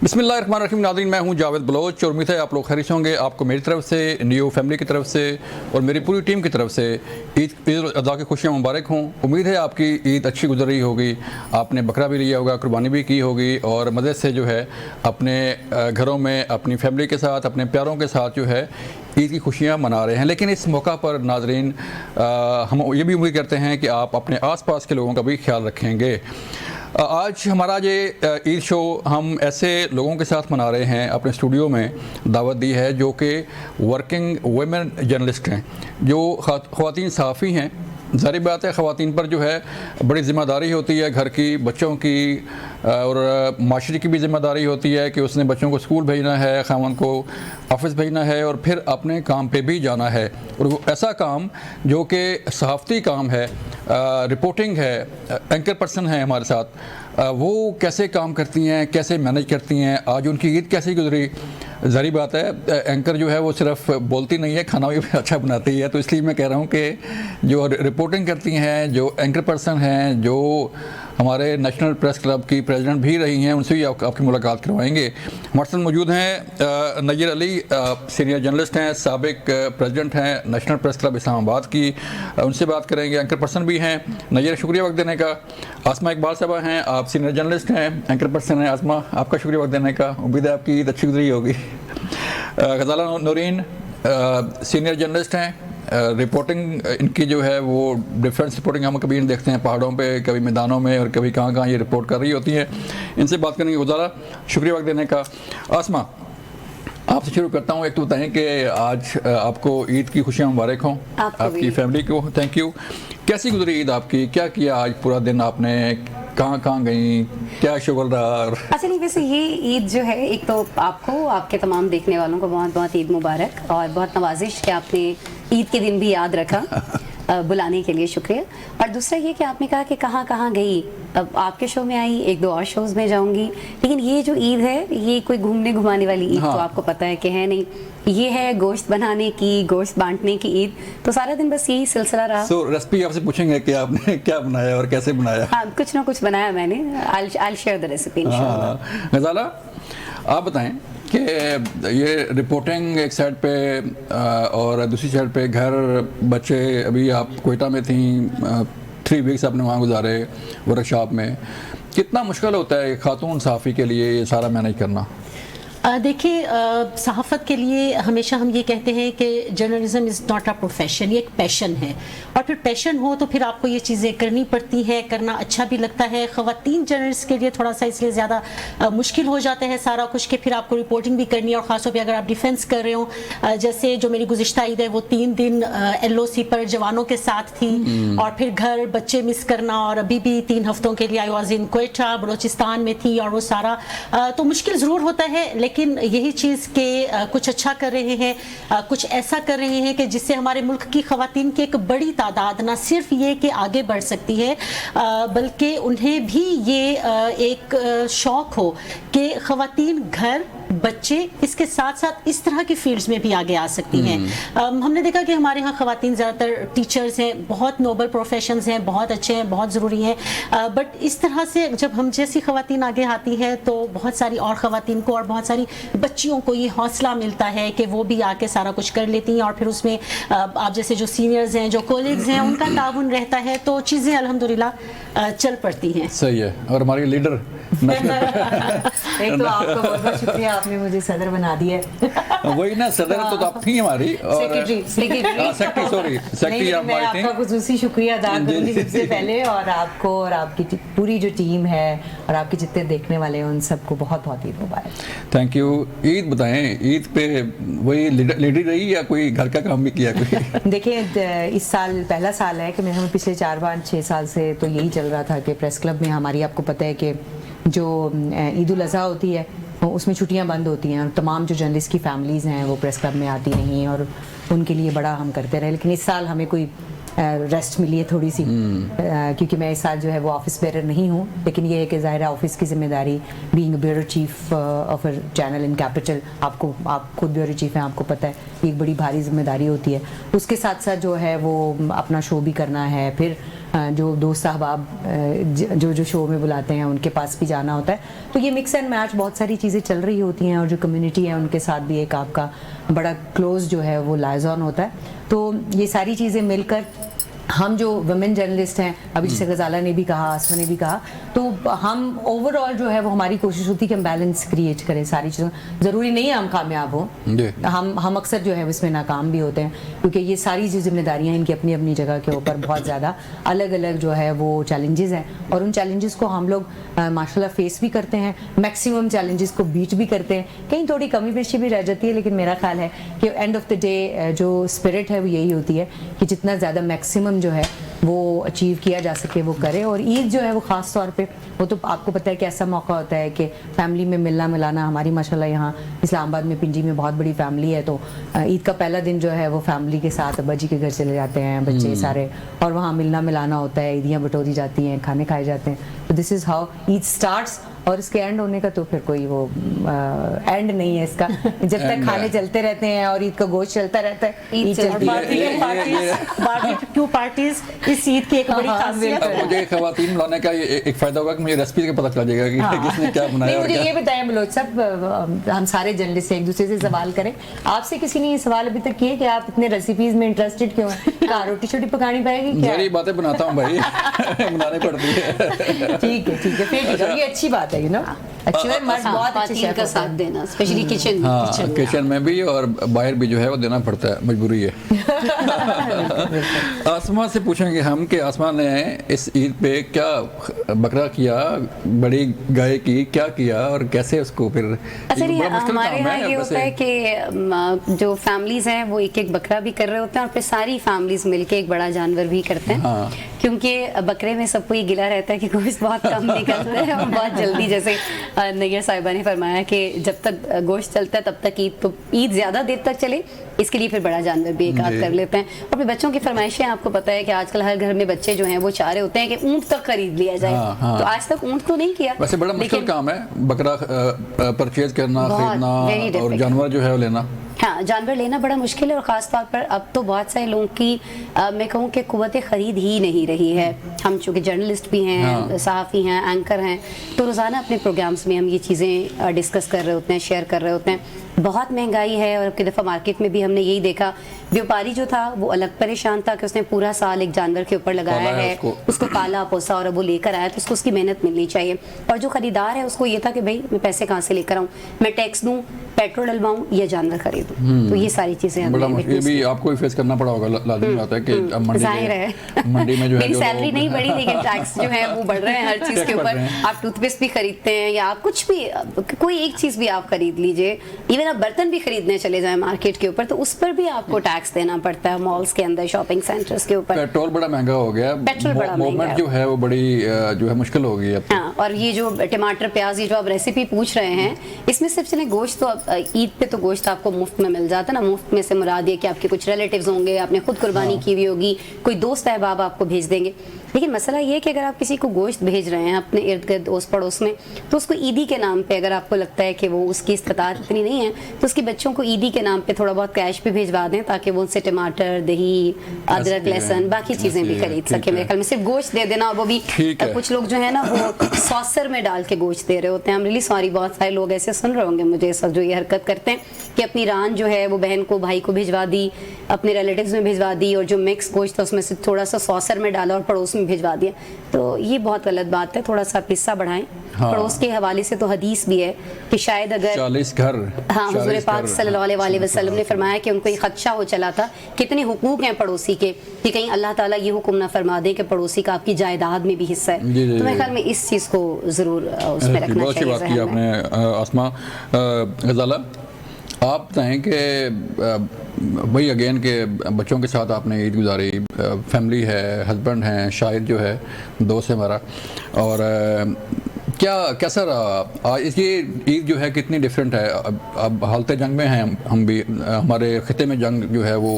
बिस्मिल्लाहिर्रहमानिर्रहीम। नाज़रीन, मैं हूं जावेद बलोच और उम्मीद है आप लोग खैरियत होंगे। आपको मेरी तरफ से, न्यू फैमिली की तरफ से और मेरी पूरी टीम की तरफ से ईद अज़हा की खुशियाँ मुबारक हों। उम्मीद है आपकी ईद अच्छी गुजर रही होगी, आपने बकरा भी लिया होगा, कुर्बानी भी की होगी और मज़े से जो है अपने घरों में अपनी फैमिली के साथ, अपने प्यारों के साथ जो है ईद की खुशियाँ मना रहे हैं। लेकिन इस मौका पर नाज़रीन, हम ये भी उम्मीद करते हैं कि आप अपने आस पास के लोगों का भी ख्याल रखेंगे। आज हमारा ये ईद शो हम ऐसे लोगों के साथ मना रहे हैं, अपने स्टूडियो में दावत दी है जो कि वर्किंग वुमेन जर्नलिस्ट हैं, जो ख़वातीन सहाफ़ी हैं। ज़ाहिर बात है ख़वातीन पर जो है बड़ी ज़िम्मेदारी होती है, घर की, बच्चों की और माशरे की भी ज़िम्मेदारी होती है कि उसने बच्चों को स्कूल भेजना है, ख़ावंद को ऑफिस भेजना है और फिर अपने काम पे भी जाना है। और वो ऐसा काम जो कि सहाफ़ती काम है, रिपोर्टिंग है, एंकर पर्सन है हमारे साथ, वो कैसे काम करती हैं, कैसे मैनेज करती हैं, आज उनकी ईद कैसी गुजरी। ज़ाहिर बात है एंकर जो है वो सिर्फ बोलती नहीं है, खाना भी अच्छा बनाती है। तो इसलिए मैं कह रहा हूँ कि जो रिपोर्टिंग करती हैं, जो एंकर पर्सन हैं, जो हमारे नेशनल प्रेस क्लब की प्रेसिडेंट भी रही हैं, उनसे भी आपकी मुलाकात करवाएंगे। हमारे साथ मौजूद हैं नज़ीर अली, सीनियर जर्नलिस्ट हैं, साबिक प्रेसिडेंट हैं नेशनल प्रेस क्लब इस्लामाबाद की, उनसे बात करेंगे। एंकर पर्सन भी हैं नज़ीर, शुक्रिया वक्त देने का। आसमा इकबाल साहबा हैं, आप सीनियर जर्नलिस्ट हैं, एंकर पर्सन हैं। आसमा, आपका शुक्रिया वक्त देने का, उम्मीद है आपकी ईद अच्छी गुजरी होगी। गज़ाला नूरीन सीनियर जर्नलिस्ट हैं, रिपोर्टिंग इनकी जो है वो डिफेंस रिपोर्टिंग हम कभी देखते हैं पहाड़ों पे, कभी मैदानों में और कभी कहाँ कहाँ ये रिपोर्ट कर रही होती हैं। इनसे बात करेंगे। गुजारा, शुक्रिया वक्त देने का। आसमा, आपसे शुरू करता हूँ। एक तो बताएं कि आज आपको ईद की खुशियाँ मुबारक हों, आपकी फैमिली को। Thank you. कैसी गुजरी ईद आपकी, क्या किया आज पूरा दिन आपने, कहाँ कहाँ गई, क्या शुगल रहा? अच्छा नहीं, वैसे ये ईद जो है, एक तो आपको, आपके तमाम देखने वालों को बहुत बहुत ईद मुबारक और बहुत नवाजिश कि आपने ईद के दिन भी याद रखा। बुलाने के लिए शुक्रिया। और दूसरा ये कि आपने कहा कि कहाँ कहाँ गई, अब आपके शो में आई, एक दो और शोज़ में जाऊंगी, लेकिन ये जो ईद है ये कोई घूमने घुमाने वाली ईद तो आपको पता है कि है नहीं। ये है गोश्त बनाने की, गोश्त बांटने की ईद। तो सारा दिन बस यही सिलसिला रहा। रेसिपी आपसे पूछेंगे कि आपने क्या बनाया और कैसे बनाया? हाँ, कुछ ना कुछ बनाया मैंने। I'll share the recipe इंशाल्लाह। गज़ाला, आप बताएं कि ये रिपोर्टिंग एक साइड पे और दूसरी साइड पे घर, बच्चे, अभी आप कोयटा में थी, 3 वीक्स आपने वहाँ गुजारे वर्कशॉप में, कितना मुश्किल होता है खातून सहाफ़ी के लिए ये सारा मैनेज करना? देखिए, सहाफ़त के लिए हमेशा हम ये कहते हैं कि journalism is not a profession, ये एक पैशन है। और फिर पैशन हो तो फिर आपको ये चीज़ें करनी पड़ती हैं, करना अच्छा भी लगता है। ख़वातीन जर्नलिस्ट के लिए थोड़ा सा इसलिए ज़्यादा मुश्किल हो जाता है सारा कुछ कि फिर आपको रिपोर्टिंग भी करनी है, और ख़ासतौर पर अगर आप डिफेंस कर रहे हो। जैसे जो मेरी गुज़िश्ता ईद है वो 3 दिन LOC पर जवानों के साथ थी, और फिर घर, बच्चे मिस करना, और अभी भी 3 हफ्तों के लिए I was in Quetta, Balochistan में थी, और वो सारा तो मुश्किल ज़रूर होता है। लेकिन यही चीज़ के कुछ अच्छा कर रहे हैं, कुछ ऐसा कर रहे हैं कि जिससे हमारे मुल्क की ख़वातीन की एक बड़ी तादाद ना सिर्फ ये कि आगे बढ़ सकती है, बल्कि उन्हें भी ये एक शौक़ हो कि ख़वातीन घर, बच्चे, इसके साथ साथ इस तरह की फील्ड्स में भी आगे आ सकती हैं। हमने देखा कि हमारे यहाँ ख़वातीन ज़्यादातर टीचर्स हैं, बहुत नोबल प्रोफेशंस हैं, बहुत अच्छे हैं, बहुत ज़रूरी हैं। बट इस तरह से जब हम जैसी ख़वातीन आगे आती हैं तो बहुत सारी और ख़वातीन को और बहुत सारी बच्चियों को ये हौसला मिलता है कि वो भी आके सारा कुछ कर लेती हैं, और फिर उसमें आप जैसे जो सीनियर्स हैं, जो कोलीग्स हैं, उनका ताउन रहता है, तो चीज़ें अल्हम्दुलिल्लाह चल पड़ती हैं। सही है। और हमारी लीडर एक तो आपका बहुत बहुत शुक्रिया, आपने मुझे सदर बना दिया है। वही ना, सदर तो आप थी हमारी, और सेक्रेटरी, सॉरी सेक्रेटरी आप मैं आपका खुसूसी शुक्रिया अदा करूंगी सबसे पहले, और आपको और आपकी पूरी जो टीम है और आपके जितने देखने वाले हैं उन सबको बहुत बहुत ईद मुबारक। Thank you. ईद बताएं, ईद पे वही लीडर रही या कोई घर का काम भी किया कोई? देखिए, इस साल पहला साल है कि हमें पिछले 4-5-6 साल से तो यही चल रहा था कि प्रेस क्लब में हमारी, आपको पता है कि जो ईद उल अज़हा होती है उसमें छुट्टियां बंद होती हैं, तमाम जो जर्नलिस्ट की फैमिलीज़ हैं वो प्रेस क्लब में आती नहीं, और उनके लिए बड़ा हम करते रहे। लेकिन इस साल हमें कोई रेस्ट मिली है थोड़ी सी, क्योंकि मैं इस साल जो है वो ऑफिस बेरर नहीं हूँ, लेकिन ये है कि ज़ाहिर है ऑफिस की जिम्मेदारी, being bureau chief of a channel in capital, आप खुद ब्यूरो चीफ हैं, आपको पता है एक बड़ी भारी जिम्मेदारी होती है। उसके साथ साथ जो है वो अपना शो भी करना है, फिर जो दोस्त अहबाब जो शो में बुलाते हैं उनके पास भी जाना होता है, तो ये मिक्स एंड मैच बहुत सारी चीज़ें चल रही होती हैं, और जो कम्युनिटी है उनके साथ भी एक आपका बड़ा क्लोज जो है वो लाइजॉन होता है। तो ये सारी चीज़ें मिलकर हम जो वुमेन जर्नलिस्ट हैं, अभी जैसे गजाला ने भी कहा, आसमा ने भी कहा, तो हम ओवरऑल जो है वो हमारी कोशिश होती है कि हम बैलेंस क्रिएट करें सारी चीज़ों। ज़रूरी नहीं है हम कामयाब हों, हम अक्सर जो है इसमें नाकाम भी होते हैं, क्योंकि ये सारी जो जिम्मेदारियाँ इनकी अपनी अपनी जगह के ऊपर बहुत ज़्यादा अलग अलग जो है वो चैलेंजेस हैं, और उन चैलेंजेस को हम लोग माशाल्लाह फेस भी करते हैं, मैक्सिमम चैलेंजेस को बीट भी करते हैं, कहीं थोड़ी कमी पेशी भी रह जाती है, लेकिन मेरा ख्याल है कि एंड ऑफ द डे जो स्पिरिट है वो यही होती है कि जितना ज़्यादा मैक्सिमम जो है वो अचीव किया जा सके वो करे। और ईद जो है वो ख़ास तौर पे, वो तो आपको पता है कि ऐसा मौका होता है कि फैमिली में मिलना मिलाना, हमारी माशाल्लाह यहाँ इस्लामाबाद में पिंजी में बहुत बड़ी फैमिली है, तो ईद का पहला दिन जो है वो फैमिली के साथ अब्बा जी के घर चले जाते हैं बच्चे सारे, और वहाँ मिलना मिलाना होता है, ईदियाँ बटोरी जाती हैं, खाने खाए जाते हैं। तो this is how Eid starts, और इसके एंड होने का तो फिर कोई वो एंड नहीं है इसका, जब तक खाने चलते रहते हैं और ईद का गोश्त चलता रहता है, ईद चलती है। बारबेक्यू पार्टीज इस ईद की एक बड़ी खासियत अब है। मुझे खवातीन बुलाने का ये एक फायदा होगा कि मुझे रेसिपी का पता चल जाएगा कि किसने क्या बनाया नहीं, और मुझे क्या। ये बताएं बलोच साहब, हम सारे जर्नलिस्ट एक दूसरे से सवाल करें, आपसे किसी ने ये सवाल अभी तक किए कि आप इतने रेसिपीज में इंटरेस्टेड क्यों हैं? कहाँ रोटी छोटी पकानी पड़ेगी क्या? मेरी बातें बनाता हूँ भाई बनानी पड़ती है। ठीक है फिर ठीक है, ये अच्छी बात है, यू नो, अच्छी बात, मर्द बहुत अच्छे खातन शेफ का होते साथ हैं। देना, स्पेशली किचन में। हाँ, किचन में भी और बाहर भी जो है वो देना पड़ता है, मजबूरी है। आसमा से पूछेंगे हम कि आसमा ने इस ईद पे क्या बकरा किया, बड़ी गाय की, क्या किया और कैसे उसको फिर, अच्छा नहीं, बड़ा मुश्किल हमारे काम यहाँ है ये होता वैसे। है कि जो फैमिलीज हैं वो एक एक बकरा भी कर रहे होते हैं, और फिर सारी फैमिलीज मिलके एक बड़ा जानवर भी करते हैं। हाँ। क्योंकि बकरे में सबको ये गिला रहता है कि गोश्त बहुत कम निकलता है और बहुत जल्दी, जैसे नैयर साहिबा ने फरमाया कि जब तक गोश्त चलता है तब तक ईद, तो ईद ज़्यादा देर तक चले इसके लिए फिर बड़ा जानवर भी एक आध कर लेते हैं। और फिर बच्चों की फरमाइशें, आपको पता है कि आजकल हर घर में बच्चे जो हैं वो चाह रहे होते हैं कि ऊँट तक खरीद लिया जाए। हाँ, हाँ। तो आज तक ऊँट तो नहीं किया, वैसे बड़ा मुश्किल लेकिन काम है बकरा परचेज करना, बहुत, very खरीदना और difficult। जानवर जो है वो लेना। हाँ, जानवर लेना बड़ा मुश्किल है, और ख़ास तौर पर अब तो बहुत सारे लोगों की मैं कहूँ कि कुव्वत खरीद ही नहीं रही है। हम चूँकि जर्नलिस्ट भी हैं, हाँ। सहाफ़ी हैं, एंकर हैं, तो रोज़ाना अपने प्रोग्राम्स में हम ये चीज़ें डिस्कस कर रहे होते हैं, शेयर कर रहे होते हैं। बहुत महंगाई है, और की दफ़ा मार्केट में भी हमने यही देखा, व्यापारी जो था वो अलग परेशान था कि उसने पूरा साल एक जानवर के ऊपर लगाया पाला है है, उसको। उसको पाला पोसा और अब वो लेकर आया, तो उसको उसकी मेहनत मिलनी चाहिए। और जो खरीदार है उसको ये था कि भाई मैं पैसे कहाँ से लेकर आऊँ, मैं टैक्स दूँ, पेट्रोल डलवाऊँ या जानवर खरीदूँ। तो ये सारी चीज़ें बड़ा हमने मुश्किल, ये witness भी आपको ही फेस करना पड़ा होगा, लाजमी बात है कि अब जाहिर है मंडी में जो है मेरी जो सैलरी लोग- नहीं बढ़ी, लेकिन टैक्स जो है वो बढ़ रहे हैं हर चीज टैक्स के बढ़ ऊपर। रहे हैं। आप टूथपेस्ट भी खरीदते हैं या आप कुछ भी, कोई एक चीज भी आप खरीद लीजिए, इवन आप बर्तन भी खरीदने चले जाएं मार्केट के ऊपर, तो उस पर भी आपको टैक्स देना पड़ता है, मॉल्स के अंदर, शॉपिंग सेंटर्स के ऊपर। पेट्रोल बड़ा महंगा हो गया, पेट्रोल बड़ा महंगा मूवमेंट है। जो है वो बड़ी जो है मुश्किल हो गई है अब तो। हाँ, और ये जो टमाटर प्याज, ये जो आप रेसिपी पूछ रहे हैं, इसमें सिर्फ चले गोश्त, तो अब ईद पे तो गोश्त आपको मुफ्त में मिल जाता है ना। मुफ्त में से मुराद ये कि आपके कुछ रिलेटिव्स होंगे, आपने खुद कुर्बानी की हुई होगी, कोई दोस्त अहबाब आपको भेज देंगे। लेकिन मसला ये है कि अगर आप किसी को गोश्त भेज रहे हैं अपने इर्द गिर्द ओस पड़ोस में, तो उसको ईदी के नाम पे, अगर आपको लगता है कि वो उसकी इस्तात इतनी नहीं है, तो उसके बच्चों को ईदी के नाम पे थोड़ा बहुत कैश भी भेजवा दें, ताकि वो उनसे टमाटर, दही, अदरक, ऐसे है, लहसुन, बाकी चीज़ें भी ऐसे है, खरीद ठीक सके। मेरे है। ख्याल में सिर्फ गोश्त दे देना, और वो भी ठीक है। कुछ लोग जो है ना वो सॉसर में डाल के गोश्त दे रहे होते हैं। I'm really sorry, बहुत सारे लोग ऐसे सुन रहे होंगे मुझे इस वक्त जो ये हरकत करते हैं कि अपनी रान जो है वो बहन को, भाई को भिजवा दी, अपने रिलेटिव्स में भिजवा दी, और जो मिक्स गोश्त था उसमें से थोड़ा सा सॉसर में डाला और पड़ोस में भिजवा दिया। तो ये बहुत गलत बात है, थोड़ा सा किस्सा बढ़ाएं। हाँ। पड़ोस के हवाले से तो हदीस भी है कि शायद अगर 40 घर, हाँ, हुजूर 40 पाक घर। सल्लल्लाहु अलैहि वसल्लम ने फरमाया कि उनको एक खदशा हो चला था, कितने हुकूक हैं पड़ोसी के, कि कहीं अल्लाह ताला ये हुक्म ना फरमा दे कि पड़ोसी का आपकी जायदाद में भी हिस्सा है। जी, जी, तो मेरे जी। ख्याल में इस चीज़ को ज़रूर उसमें रखना बहुत अच्छी चाहिए बात की ज़हन में। आपने आसमा। गजाला, आप बताएं कि वही अगेन के बच्चों के साथ आपने ईद गुजारी, फैमिली है, हस्बैंड हैं, शाहिद जो है दोस्त है हमारा, और क्या कैसा रहा ये ईद जो है कितनी डिफरेंट है? अब हालत जंग में हैं हम भी, हमारे ख़िते में जंग जो है वो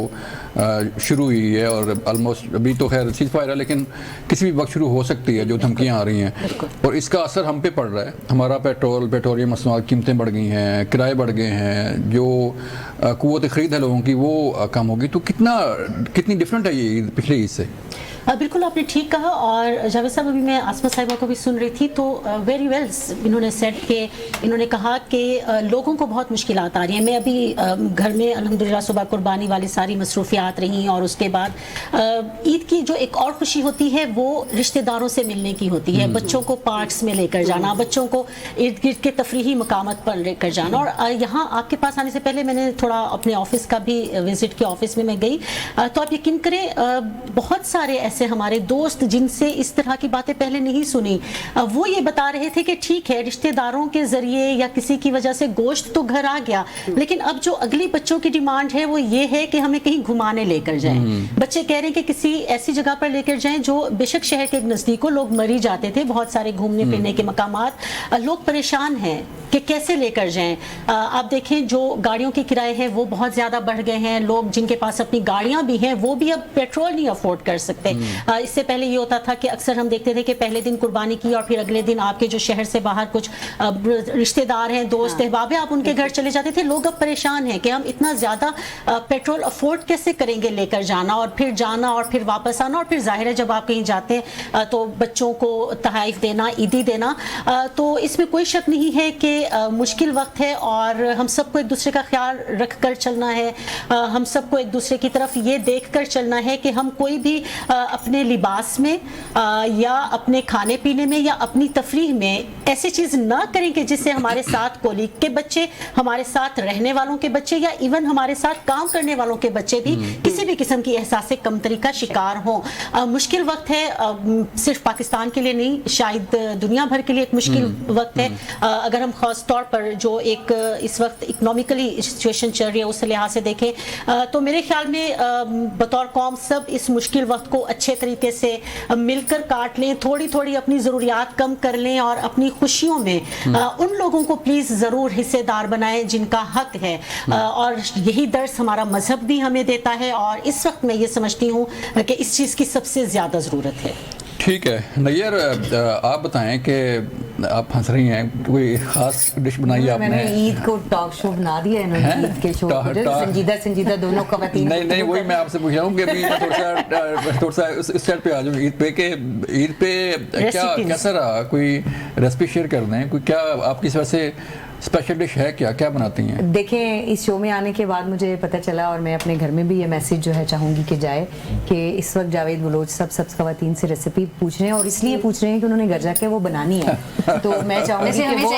शुरू हुई है और ऑलमोस्ट अभी तो खैर सीज़ फायर है, लेकिन किसी भी वक्त शुरू हो सकती है जो धमकियाँ आ रही हैं, और इसका असर हम पे पड़ रहा है। हमारा पेट्रोलियम मसनूआत कीमतें बढ़ गई हैं, किराए बढ़ गए हैं, जो क़ुव्वत ख़रीद है लोगों की वो कम होगी। तो कितनी डिफरेंट है ये ईद पिछली ईद से? बिल्कुल आपने ठीक कहा। और जावेद साहब, अभी मैं आसमा साहिबा को भी सुन रही थी तो वेरी वेल इन्होंने सेट के इन्होंने कहा कि लोगों को बहुत मुश्किलात आ रही हैं। मैं अभी घर में अल्हम्दुलिल्लाह सुबह कुर्बानी वाली सारी मसरूफियात रही, और उसके बाद ईद की जो एक और खुशी होती है वो रिश्तेदारों से मिलने की होती है, बच्चों को पार्क्स में लेकर जाना, बच्चों को इर्द गिर्द के तफरीही मकामत पर लेकर जाना। और यहाँ आपके पास आने से पहले मैंने थोड़ा अपने ऑफिस का भी विजिट किया, ऑफिस में मैं गई तो आप यकीन करें बहुत सारे ऐसे हमारे दोस्त जिनसे इस तरह की बातें पहले नहीं सुनी, वो ये बता रहे थे कि ठीक है रिश्तेदारों के जरिए या किसी की वजह से गोश्त तो घर आ गया, लेकिन अब जो अगली बच्चों की डिमांड है वो ये है कि हमें कहीं घुमाने लेकर जाएं। बच्चे कह रहे हैं कि किसी ऐसी जगह पर लेकर जाएं जो बेशक शहर के नजदीक हो, लोग मरी जाते थे, बहुत सारे घूमने फिरने के मकामात, लोग परेशान हैं कि कैसे लेकर जाएं। आप देखें जो गाड़ियों के किराए हैं वो बहुत ज़्यादा बढ़ गए हैं, लोग जिनके पास अपनी गाड़ियां भी हैं वो भी अब पेट्रोल नहीं अफोर्ड कर सकते। इससे पहले ये होता था कि अक्सर हम देखते थे कि पहले दिन कुर्बानी की और फिर अगले दिन आपके जो शहर से बाहर कुछ रिश्तेदार हैं, दोस्त अहबाब हैं, आप उनके घर चले जाते थे। लोग अब परेशान हैं कि हम इतना ज़्यादा पेट्रोल अफोर्ड कैसे करेंगे लेकर जाना और फिर वापस आना, और फिर जाहिर है जब आप कहीं जाते हैं तो बच्चों को तहाइफ देना, ईदी देना, तो इसमें कोई शक नहीं है कि मुश्किल वक्त है और हम सबको एक दूसरे का ख्याल रख कर चलना है। हम सबको एक दूसरे की तरफ ये देख कर चलना है कि हम कोई भी अपने लिबास में या अपने खाने पीने में या अपनी तफरीह में ऐसी चीज़ ना करें कि जिससे हमारे साथ कोलीग के बच्चे, हमारे साथ रहने वालों के बच्चे या इवन हमारे साथ काम करने वालों के बच्चे भी किसी भी किस्म की एहसास कमतरी का शिकार हों। मुश्किल वक्त है, सिर्फ पाकिस्तान के लिए नहीं, शायद दुनिया भर के लिए एक मुश्किल वक्त है। अगर हम खास तौर पर जो एक इस वक्त इकोनॉमिकली सिचुएशन चल रही है उस लिहाज से देखें तो मेरे ख्याल में बतौर कौम सब इस मुश्किल वक्त को अच्छे तरीके से मिलकर काट लें, थोड़ी थोड़ी अपनी ज़रूरियात कम कर लें और अपनी खुशियों में उन लोगों को प्लीज़ ज़रूर हिस्सेदार बनाएं जिनका हक है। और यही दर्स हमारा मजहब भी हमें देता है और इस वक्त मैं ये समझती हूँ कि इस चीज़ की सबसे ज़्यादा ज़रूरत है। ठीक है नैयर, आप बताएं कि आप हंस रही हैं, कोई खास डिश बनाई है आपने? मैंने ईद को टॉक शो बना दिया है इन्होंने, ईद के शो संजीदा दोनों खवातीन। नहीं वही मैं आपसे पूछ रहा हूँ कि अभी थोड़ा सा इस साइड पे आ जाऊँ ईद पे, कि ईद पे कैसा रहा, कोई रेसिपी शेयर कर दें, कोई क्या आपकी इस वजह से स्पेशल डिश है, क्या बनाती हैं? देखें इस शो में आने के बाद मुझे पता चला और मैं अपने घर में भी ये मैसेज जो है चाहूँगी कि जाए कि इस वक्त जावेद बलोच सब खवातीन से रेसिपी पूछ रहे हैं और इसलिए पूछ रहे हैं कि उन्होंने घर जाके वो बनानी है। तो मैं चाहूँगी कि वो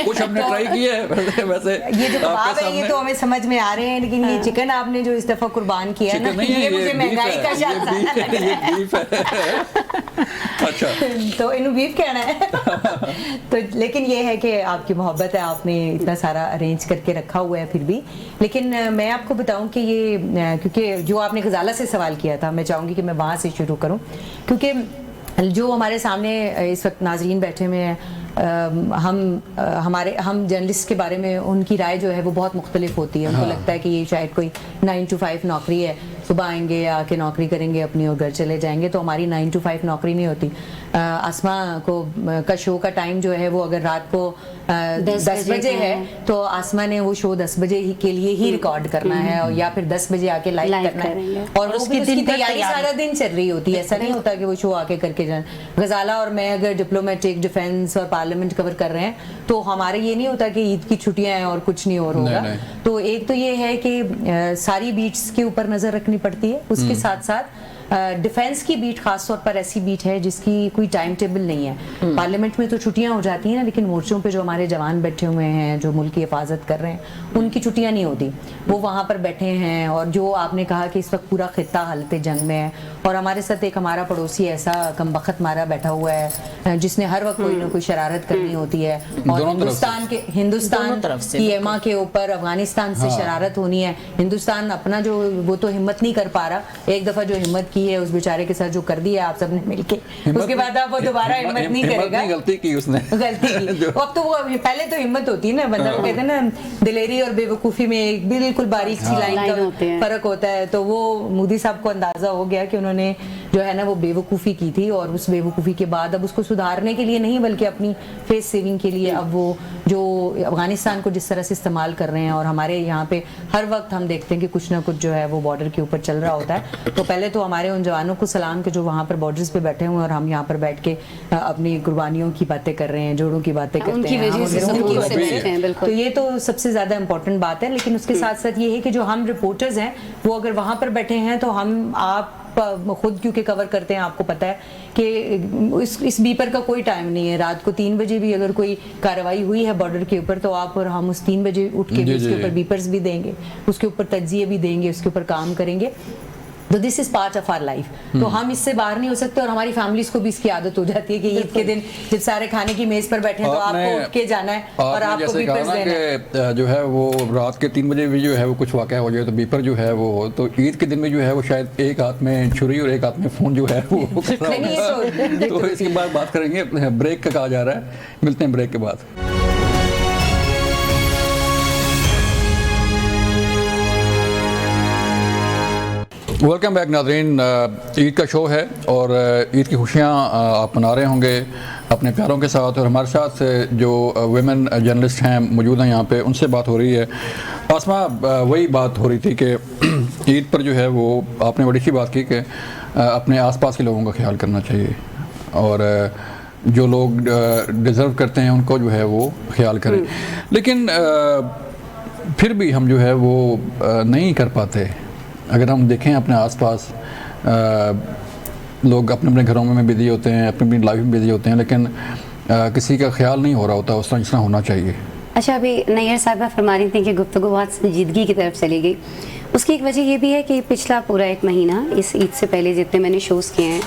कुछ हमने ट्राई किया है वैसे। ये जो कबाब है ये तो हमें समझ में आ रहे हैं, लेकिन ये चिकन आपने जो इस दफा कुर्बान किया है ना, ये मुझे महंगाई का अच्छा तो इन्हों बीफ कहना है तो लेकिन ये है कि आपकी मोहब्बत है, आपने इतना सारा अरेंज करके रखा हुआ है फिर भी। लेकिन मैं आपको बताऊं कि ये क्योंकि जो आपने गजाला से सवाल किया था, मैं चाहूँगी कि मैं वहाँ से शुरू करूँ, क्योंकि जो हमारे सामने इस वक्त नाजरीन बैठे हुए हैं, हम जर्नलिस्ट के बारे में उनकी राय जो है वो बहुत मुख्तलिफ होती है। उनको लगता है कि ये शायद कोई 9 to 5 नौकरी है, सुबह आएंगे आके नौकरी करेंगे अपनी और घर चले जाएंगे। तो हमारी 9 to 5 नौकरी नहीं होती। आसमा को का शो का टाइम जो है वो अगर रात को 10 बजे है तो आसमा ने वो शो 10 बजे के लिए ही रिकॉर्ड करना है और या फिर 10 बजे आके लाइव करना है और उसकी तैयारी सारा दिन चल रही होती है। ऐसा नहीं होता कि वो शो आके करके जाए। गजाला और मैं अगर डिप्लोमेटिक, डिफेंस और पार्लियामेंट कवर कर रहे हैं तो हमारे ये नहीं होता कि ईद की छुट्टियां हैं और कुछ नहीं और होगा। तो एक तो ये है कि सारी बीट्स के ऊपर नजर रखनी पड़ती है, उसके साथ साथ डिफेंस की बीट खास तौर पर ऐसी बीट है जिसकी कोई टाइम टेबल नहीं है। पार्लियामेंट में तो छुट्टियां हो जाती हैं ना, लेकिन मोर्चों पे जो हमारे जवान बैठे हुए हैं जो मुल्क की हिफाजत कर रहे हैं उनकी छुट्टियां नहीं होती, वो वहाँ पर बैठे हैं। और जो आपने कहा कि इस वक्त पूरा खित्ता हालत जंग में है और हमारे साथ एक हमारा पड़ोसी ऐसा कमबख्त मारा बैठा हुआ है जिसने हर वक्त कोई ना कोई शरारत करनी होती है और हिंदुस्तान की एमा के ऊपर अफगानिस्तान से शरारत होनी है। हिंदुस्तान अपना जो वो तो हिम्मत नहीं कर पा रहा, एक दफा जो हिम्मत की है, उस बेचारे के साथ जो कर दिया आप सबने मिलके, उसके बाद अब वो दोबारा हिम्मत नहीं करेगा। गलती की उसने, गलती की। अब तो वो पहले तो हिम्मत होती है ना, बंदा वो कहते हैं ना दिलेरी और बेवकूफ़ी में एक बिल्कुल बारीक सी लाइन का फर्क होता है। तो वो मोदी साहब को अंदाजा हो गया कि उन्होंने जो है ना वो बेवकूफ़ी की थी, और उस बेवकूफ़ी के बाद अब उसको सुधारने के लिए नहीं बल्कि अपनी फेस सेविंग के लिए अब वो जो अफगानिस्तान को जिस तरह से इस्तेमाल कर रहे हैं, और हमारे यहाँ पे हर वक्त हम देखते हैं कि कुछ ना कुछ जो है वो बॉर्डर के ऊपर चल रहा होता है। तो पहले तो हमारे उन जवानों को सलाम के जो वहाँ पर बॉर्डर्स पे बैठे हुए हैं, और हम यहाँ पर बैठ के अपनी कुर्बानियों की बातें कर रहे हैं, जोड़ों की बातें करते उनकी हैं, वजह से हम उनकी सबको वजह से। हैं, बिल्कुल। तो ये तो सबसे ज्यादा इंपॉर्टेंट बात है। लेकिन उसके साथ साथ ये है कि जो हम रिपोर्टर्स हैं वो अगर वहाँ पर बैठे हैं तो हम आप खुद क्योंकि कवर करते हैं, आपको पता है कि इस बीपर का कोई टाइम नहीं है। रात को 3 बजे भी अगर कोई कार्रवाई हुई है बॉर्डर के ऊपर तो आप और हम उस 3 बजे उठ के भी उसके ऊपर बीपर्स भी देंगे, उसके ऊपर तज्जिए भी देंगे, उसके ऊपर काम करेंगे। तो this is part of our life. तो हम इससे बाहर नहीं हो सकते, और हमारी फैमिलीज को भी इसकी आदत हो जाती है कि ईद के दिन जब सारे खाने की मेज पर बैठे हैं तो आपको उठ के जाना है और आपको बीपर्स देना है। जो है वो रात के 3 बजे भी जो है वो कुछ वाक़या हो जाए तो बीपर जो है वो, तो ईद के दिन में जो है वो शायद एक हाथ में छुरी और एक हाथ में फ़ोन जो है वो तो इसके बाद बात करेंगे, ब्रेक का कहा जा रहा है। मिलते हैं ब्रेक के बाद। वेलकम बैक नाज़रीन। ईद का शो है और ईद की खुशियाँ आप मना रहे होंगे अपने प्यारों के साथ, और हमारे साथ जो वुमेन जर्नलिस्ट हैं मौजूद हैं यहाँ पे, उनसे बात हो रही है। आसमा, वही बात हो रही थी कि ईद पर जो है वो आपने बड़ी सी बात की कि अपने आसपास के लोगों का ख्याल करना चाहिए, और जो लोग डिज़र्व करते हैं उनको जो है वो ख्याल करें। लेकिन फिर भी हम जो है वो नहीं कर पाते। अगर हम देखें अपने आसपास लोग अपने अपने घरों में बिजी होते हैं, अपनी अपनी लाइफ में बिजी होते हैं, लेकिन किसी का ख्याल नहीं हो रहा होता उस तरह जितना होना चाहिए। अच्छा, अभी नैयर साहबा फरमा रही थी कि गुफ्तगू बहुत संजीदगी की तरफ चली गई। उसकी एक वजह ये भी है कि पिछला पूरा 1 महीना इस ईद से पहले जितने मैंने शोज़ किए हैं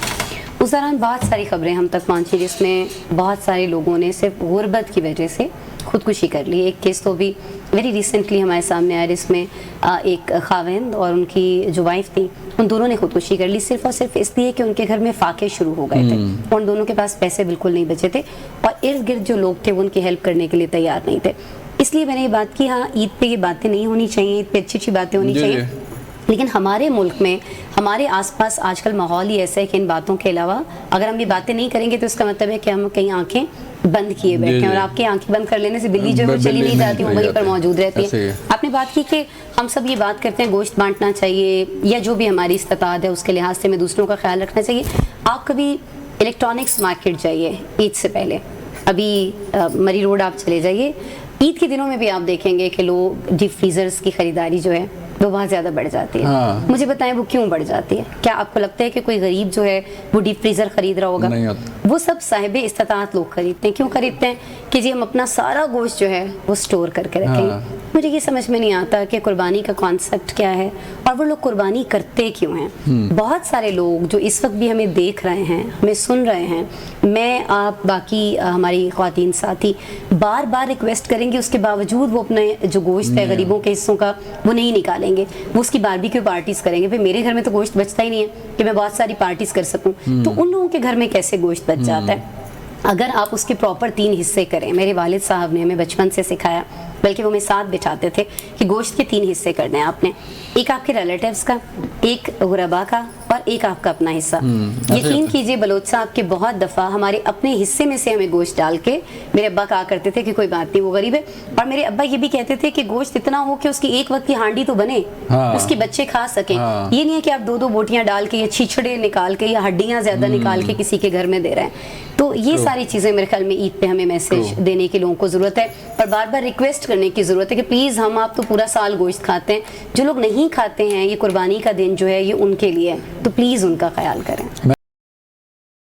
उस दौरान बहुत सारी खबरें हम तक पहुँची जिसमें बहुत सारे लोगों ने सिर्फ गुर्बत की वजह से खुदकुशी कर ली। एक केस तो भी वेरी रिसेंटली हमारे सामने आया जिसमें एक खाविंद और उनकी जो वाइफ थी उन दोनों ने खुदकुशी कर ली, सिर्फ और सिर्फ इसलिए कि उनके घर में फाके शुरू हो गए थे और उन दोनों के पास पैसे बिल्कुल नहीं बचे थे, और इर्द गिर्द जो लोग थे वो उनकी हेल्प करने के लिए तैयार नहीं थे। इसलिए मैंने ये बात की, हाँ ईद पे ये बातें नहीं होनी चाहिए, ईद पे अच्छी अच्छी बातें होनी चाहिए, लेकिन हमारे मुल्क में हमारे आसपास आजकल माहौल ही ऐसा है कि इन बातों के अलावा अगर हम ये बातें नहीं करेंगे तो इसका मतलब है कि हम कहीं आंखें बंद किए बैठे हैं, और आपकी आंखें बंद कर लेने से बिल्ली जो है वो चली नहीं जाती, वो वहीं पर मौजूद रहती है। आपने बात की कि हम सब ये बात करते हैं गोश्त बांटना चाहिए या जो भी हमारी इस्तात है उसके लिहाज से हमें दूसरों का ख्याल रखना चाहिए। आप कभी इलेक्ट्रॉनिक्स मार्केट जाइए ईद से पहले, अभी मरी रोड आप चले जाइए, ईद के दिनों में भी आप देखेंगे कि लोग डीप फ्रीजर्स की खरीदारी जो है वो बहुत ज़्यादा बढ़ जाती है। हाँ। मुझे बताएं वो क्यों बढ़ जाती है? क्या आपको लगता है कि कोई गरीब जो है वो डीप फ्रीज़र खरीद रहा होगा? नहीं, वो सब साहिब इस्तात लोग खरीदते हैं। क्यों खरीदते हैं? कि जी हम अपना सारा गोश्त जो है वो स्टोर करके रखेंगे। हाँ। मुझे ये समझ में नहीं आता कि कुर्बानी का कॉन्सेप्ट क्या है और वो लोग कुर्बानी करते क्यों हैं। बहुत सारे लोग जो इस वक्त भी हमें देख रहे हैं, हमें सुन रहे हैं, मैं आप बाकी हमारी ख्वातीन साथी बार बार रिक्वेस्ट करेंगे, उसके बावजूद वो अपने जो गोश्त है गरीबों के हिस्सों का वो नहीं निकालेंगे, वो उसकी बारबेक्यू पार्टीज करेंगे। फिर मेरे घर में तो गोश्त बचता ही नहीं है कि मैं बहुत सारी पार्टीज कर सकूं, तो उन लोगों के घर में कैसे गोश्त बच जाता है? अगर आप उसके प्रॉपर 3 हिस्से करें, मेरे वालिद साहब ने हमें बचपन से सिखाया, बल्कि वो हमें साथ बिठाते थे कि गोश्त के 3 हिस्से करने हैं आपने, एक आपके रिलेटिव्स का, एक गुरबा का और एक आपका अपना हिस्सा। यकीन कीजिए बलोच साहब के बहुत दफ़ा हमारे अपने हिस्से में से हमें गोश्त डाल के, मेरे अब्बा कहा करते थे कि कोई बात नहीं वो गरीब है, और मेरे अब्बा ये भी कहते थे कि गोश्त इतना हो कि उसकी एक वक्त की हांडी तो बने, हाँ। उसके बच्चे खा सकें। हाँ। ये नहीं है कि आप 2-2 बोटियां डाल के या छिछड़े निकाल के या हड्डियां ज्यादा निकाल के किसी के घर में दे रहे हैं। तो ये सारी चीज़ें मेरे ख्याल में ईद पे हमें मैसेज देने की लोगों को ज़रूरत है, और बार बार रिक्वेस्ट करने की ज़रूरत है कि प्लीज़, हम आप तो पूरा साल गोश्त खाते हैं, जो लोग नहीं खाते हैं ये कुर्बानी का दिन जो है ये उनके लिए है, तो प्लीज़ उनका ख्याल करें।